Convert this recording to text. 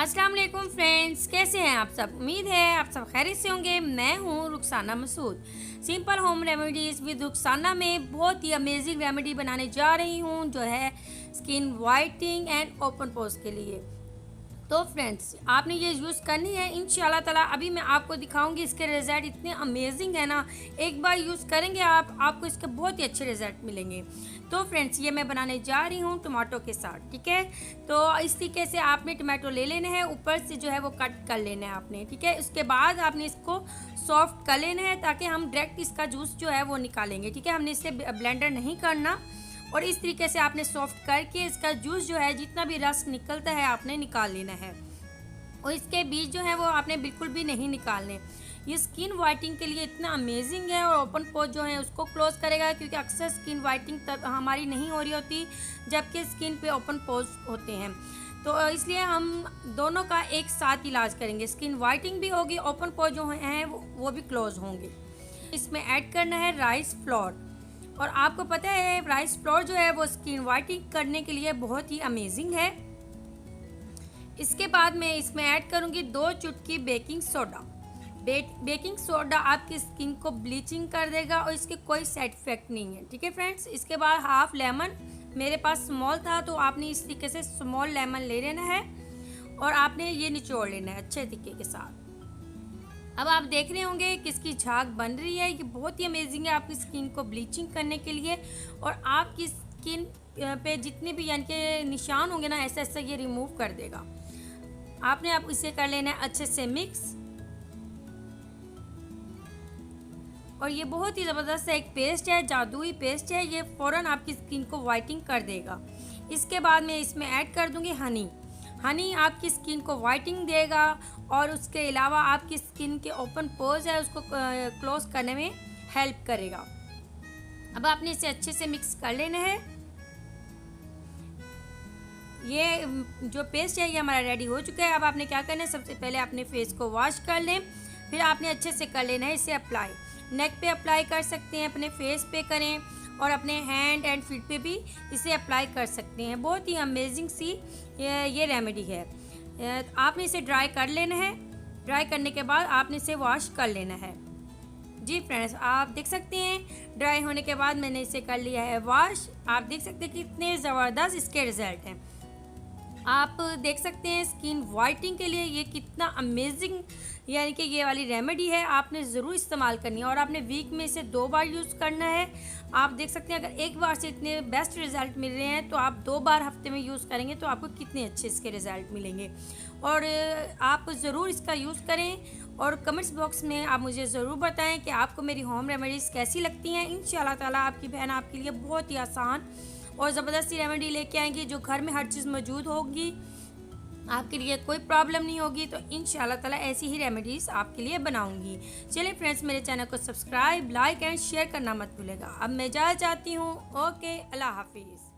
अस्सलाम वालेकुम फ्रेंड्स, कैसे हैं आप सब। उम्मीद है आप सब खैरियत से होंगे। मैं हूं Rukhsana Masood. Simple home remedies with Rukhsana में बहुत ही अमेजिंग रेमेडी बनाने जा रही हूं जो है skin whitening and open pores के लिए। तो फ्रेंड्स, आपने ये यूज़ करनी है इंशाल्लाह ताला। अभी मैं आपको दिखाऊंगी, इसके रिज़ल्ट इतने अमेजिंग है ना। एक बार यूज़ करेंगे आपको इसके बहुत ही अच्छे रिज़ल्ट मिलेंगे। तो फ्रेंड्स, ये मैं बनाने जा रही हूँ टमाटो के साथ, ठीक है। तो इस तरीके से आपने टमाटो ले लेना है, ऊपर से जो है वो कट कर लेना है आपने, ठीक है। उसके बाद आपने इसको सॉफ्ट कर लेना है ताकि हम डायरेक्ट इसका जूस जो है वो निकालेंगे, ठीक है। हमने इसे ब्लेंडर नहीं करना। और इस तरीके से आपने सॉफ्ट करके इसका जूस जो है जितना भी रस निकलता है आपने निकाल लेना है। और इसके बीज जो है वो आपने बिल्कुल भी नहीं निकालने। ये स्किन वाइटनिंग के लिए इतना अमेजिंग है और ओपन पोर्स जो है उसको क्लोज करेगा, क्योंकि अक्सर स्किन वाइटनिंग तब हमारी नहीं हो रही होती जबकि स्किन पे ओपन पोर्स होते हैं। तो इसलिए हम दोनों का एक साथ इलाज करेंगे, स्किन वाइटनिंग भी होगी, ओपन पोर्स जो हैं वो भी क्लोज होंगे। इसमें ऐड करना है राइस फ्लोर। और आपको पता है राइस फ्लोर जो है वो स्किन वाइटनिंग करने के लिए बहुत ही अमेजिंग है। इसके बाद मैं इसमें ऐड करूँगी 2 चुटकी बेकिंग सोडा। बेकिंग सोडा आपकी स्किन को ब्लीचिंग कर देगा और इसके कोई साइड इफेक्ट नहीं है, ठीक है फ्रेंड्स। इसके बाद हाफ लेमन, मेरे पास स्मॉल था तो आपने इस तरीके से स्मॉल लेमन ले लेना है और आपने ये निचोड़ लेना है अच्छे तरीके के साथ। अब आप देख रहे होंगे किसकी झाग बन रही है। ये बहुत ही अमेजिंग है आपकी स्किन को ब्लीचिंग करने के लिए। और आपकी स्किन पे जितने भी यानी कि निशान होंगे ना, ऐसा ऐसा ये रिमूव कर देगा। आपने अब इसे कर लेना है अच्छे से मिक्स। और ये बहुत ही ज़बरदस्त एक पेस्ट है, जादुई पेस्ट है। ये फ़ौरन आपकी स्किन को वाइटनिंग कर देगा। इसके बाद मैं इसमें ऐड कर दूँगी हनी। हनी आपकी स्किन को वाइटनिंग देगा और उसके अलावा आपकी स्किन के ओपन पोर्स है उसको क्लोज करने में हेल्प करेगा। अब आपने इसे अच्छे से मिक्स कर लेना है। ये जो पेस्ट है ये हमारा रेडी हो चुका है। अब आपने क्या करना है, सबसे पहले अपने फेस को वॉश कर लें, फिर आपने अच्छे से कर लेना है इसे अप्लाई। नेक पे अप्लाई कर सकते हैं, अपने फेस पे करें और अपने हैंड एंड फीट पे भी इसे अप्लाई कर सकते हैं। बहुत ही अमेजिंग सी ये रेमेडी है। आपने इसे ड्राई कर लेना है। ड्राई करने के बाद आपने इसे वॉश कर लेना है। जी फ्रेंड्स, आप देख सकते हैं ड्राई होने के बाद मैंने इसे कर लिया है वॉश। आप देख सकते हैं कितने ज़बरदस्त इसके रिज़ल्ट हैं। आप देख सकते हैं स्किन वाइटनिंग के लिए ये कितना अमेजिंग यानी कि ये वाली रेमेडी है। आपने ज़रूर इस्तेमाल करनी है और आपने वीक में इसे 2 बार यूज़ करना है। आप देख सकते हैं अगर एक बार से इतने बेस्ट रिज़ल्ट मिल रहे हैं तो आप 2 बार हफ्ते में यूज़ करेंगे तो आपको कितने अच्छे इसके रिज़ल्ट मिलेंगे। और आप ज़रूर इसका यूज़ करें और कमेंट्स बॉक्स में आप मुझे ज़रूर बताएं कि आपको मेरी होम रेमेडीज़ कैसी लगती हैं। इंशाल्लाह ताला आपकी बहन आपके लिए बहुत ही आसान और ज़बरदस्ती रेमेडी लेके आएंगी जो घर में हर चीज़ मौजूद होगी, आपके लिए कोई प्रॉब्लम नहीं होगी। तो इंशाल्लाह ताला ऐसी ही रेमेडीज़ आपके लिए बनाऊंगी। चलिए फ्रेंड्स, मेरे चैनल को सब्सक्राइब, लाइक एंड शेयर करना मत भूलेगा। अब मैं जा चाहती हूँ। ओके, अल्लाह हाफिज़।